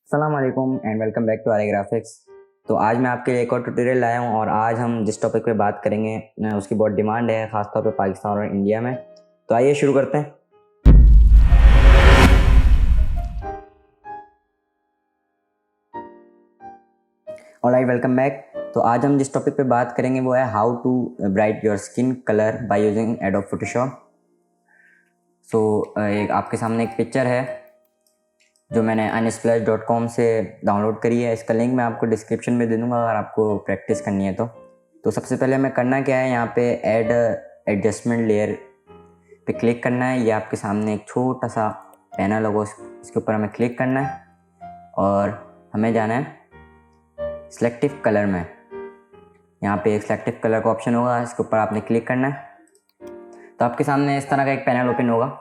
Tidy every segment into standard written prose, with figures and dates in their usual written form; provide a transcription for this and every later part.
अस्सलाम वालेकुम and welcome back to R Graphics. तो आज मैं आपके लिए एक और ट्यूटोरियल लाया हूँ और आज हम जिस टॉपिक पे बात करेंगे उसकी बहुत डिमांड है, ख़ासतौर पे पाकिस्तान और इंडिया में। तो आइए शुरू करते हैं। Alright, welcome back. तो आज हम जिस टॉपिक पे बात करेंगे वो है how to bright your skin colour by using Adobe Photoshop. So एक आपके सामने एक पिक्चर है जो मैंने unsplash.com से डाउनलोड करी है। इसका लिंक मैं आपको डिस्क्रिप्शन में दे दूँगा अगर आपको प्रैक्टिस करनी है तो सबसे पहले हमें करना क्या है, यहाँ पे ऐड एडजस्टमेंट लेयर पे क्लिक करना है। ये आपके सामने एक छोटा सा पैनल होगा, इसके ऊपर हमें क्लिक करना है और हमें जाना है सिलेक्टिव कलर में। यहाँ पे एक सिलेक्टिव कलर का ऑप्शन होगा, इसके ऊपर आपने क्लिक करना है तो आपके सामने इस तरह का एक पैनल ओपन होगा।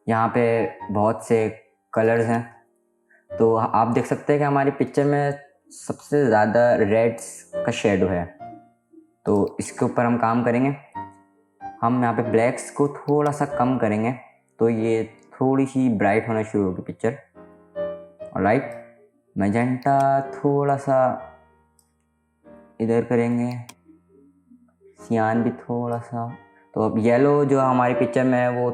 यहाँ पे बहुत से कलर्स हैं। तो आप देख सकते हैं कि हमारी पिक्चर में सबसे ज़्यादा रेड्स का शेडो है। तो इसके ऊपर हम काम करेंगे। हम यहाँ पे ब्लैक्स को थोड़ा सा कम करेंगे तो ये थोड़ी सी ब्राइट होना शुरू होगी पिक्चर। ऑलराइट, मैजेंटा थोड़ा सा इधर करेंगे, सियान भी थोड़ा सा। तो अब येलो जो हमारी पिक्चर में है वो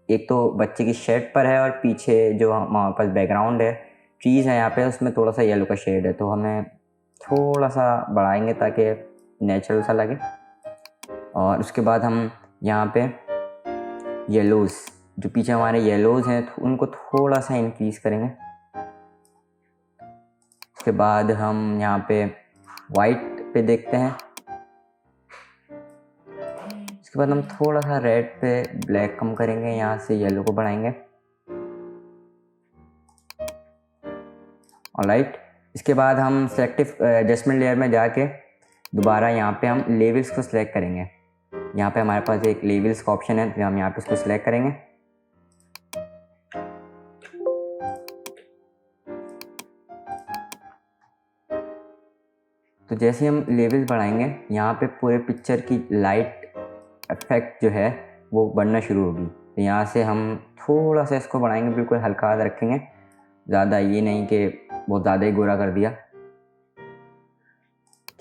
एक तो बच्चे की शर्ट पर है और पीछे जो हमारे पास बैकग्राउंड है, ट्रीज़ है यहाँ पे, उसमें थोड़ा सा येलो का शेड है। तो हमें थोड़ा सा बढ़ाएंगे ताकि नेचुरल सा लगे। और उसके बाद हम यहाँ पे येलोज़, जो पीछे हमारे येलोज़ हैं उनको थोड़ा सा इंक्रीज़ करेंगे। उसके बाद हम यहाँ पे वाइट पे देखते हैं। उसके बाद हम थोड़ा सा रेड पे ब्लैक कम करेंगे, यहाँ से येलो को बढ़ाएंगे। ऑलराइट, इसके बाद हम सेलेक्टिव एडजस्टमेंट लेयर में जाके दोबारा यहाँ पे हम लेवल्स को सिलेक्ट करेंगे। यहाँ पे हमारे पास एक लेवल्स का ऑप्शन है तो हम यहाँ पे इसको सिलेक्ट करेंगे। तो जैसे हम लेवल्स बढ़ाएंगे यहाँ पे पूरे पिक्चर की लाइट इफेक्ट जो है वो बढ़ना शुरू होगी। तो यहाँ से हम थोड़ा सा इसको बढ़ाएंगे, बिल्कुल हल्का रखेंगे, ज़्यादा ये नहीं कि बहुत ज़्यादा ही गोरा कर दिया।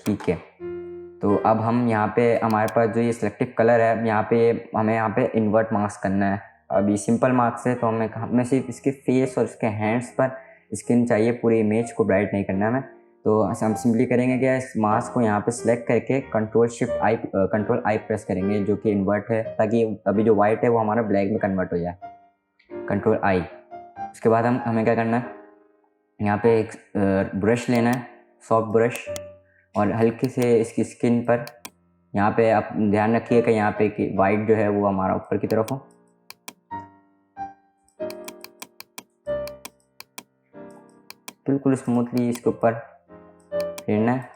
ठीक है, तो अब हम यहाँ पे हमारे पास जो ये सिलेक्टिव कलर है यहाँ पे हमें यहाँ पे इन्वर्ट मार्क्स करना है। अब ये सिंपल मार्क्स है तो हमें सिर्फ इसके फेस और इसके हैंड्स पर स्किन चाहिए, पूरी इमेज को ब्राइट नहीं करना है हमें। तो हम सिंपली करेंगे क्या, इस मास्क को यहाँ पे सिलेक्ट करके कंट्रोल आई प्रेस करेंगे जो कि इन्वर्ट है, ताकि अभी जो वाइट है वो हमारा ब्लैक में कन्वर्ट हो जाए। Control I. उसके बाद हमें क्या करना है, यहाँ पे एक ब्रश लेना है, सॉफ्ट ब्रश, और हल्के से इसकी स्किन पर यहाँ पे आप ध्यान रखिए कि यहाँ पे कि वाइट जो है वो हमारा ऊपर की तरफ हो। बिल्कुल स्मूथली इसके ऊपर फेरना है।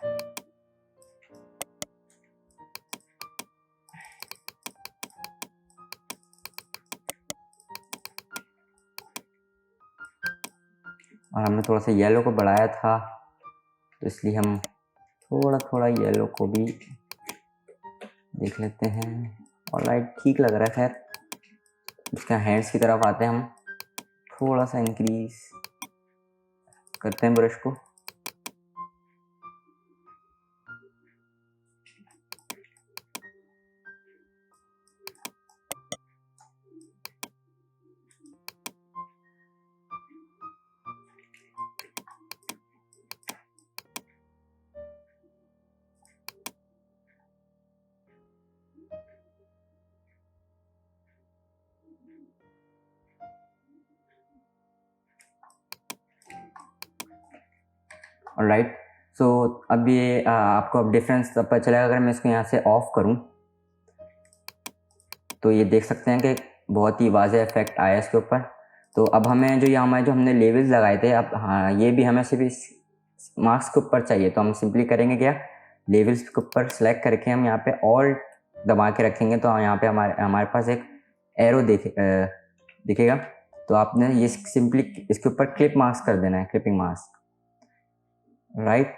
और हमने थोड़ा सा येलो को बढ़ाया था तो इसलिए हम थोड़ा थोड़ा येलो को भी देख लेते हैं। ऑलराइट, ठीक लग रहा है। खैर इसका हैंड्स की तरफ आते हैं, हम थोड़ा सा इंक्रीज करते हैं ब्रश को। ऑलराइट, सो अब ये आपको अब डिफरेंस तब पता चलेगा अगर मैं इसको यहाँ से ऑफ करूँ तो ये देख सकते हैं कि बहुत ही वाज़ेह इफेक्ट आया इसके ऊपर। तो अब हमें जो हमने लेवल्स लगाए थे, अब हाँ ये भी हमें सिर्फ इस मार्क्स के ऊपर चाहिए। तो हम सिंपली करेंगे क्या, लेवल्स के ऊपर सेलेक्ट करके हम यहाँ पे ऑल दबा के रखेंगे तो यहाँ पे हमारे पास एक एरो दिखेगा। तो आपने ये सिंपली इसके ऊपर क्लिप मार्क्स कर देना है, क्लिपिंग मार्क्स। राइट,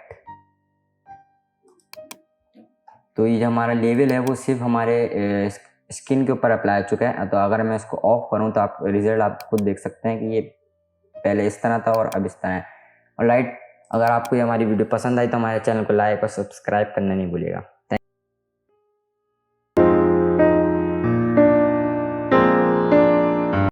तो ये जो हमारा लेवल है वो सिर्फ हमारे स्किन के ऊपर अप्लाई हो चुका है। तो अगर मैं इसको ऑफ करूं तो आप रिजल्ट आप खुद देख सकते हैं कि ये पहले इस तरह था और अब इस तरह है। और अगर आपको ये हमारी वीडियो पसंद आई तो हमारे चैनल को लाइक और सब्सक्राइब करना नहीं भूलिएगा।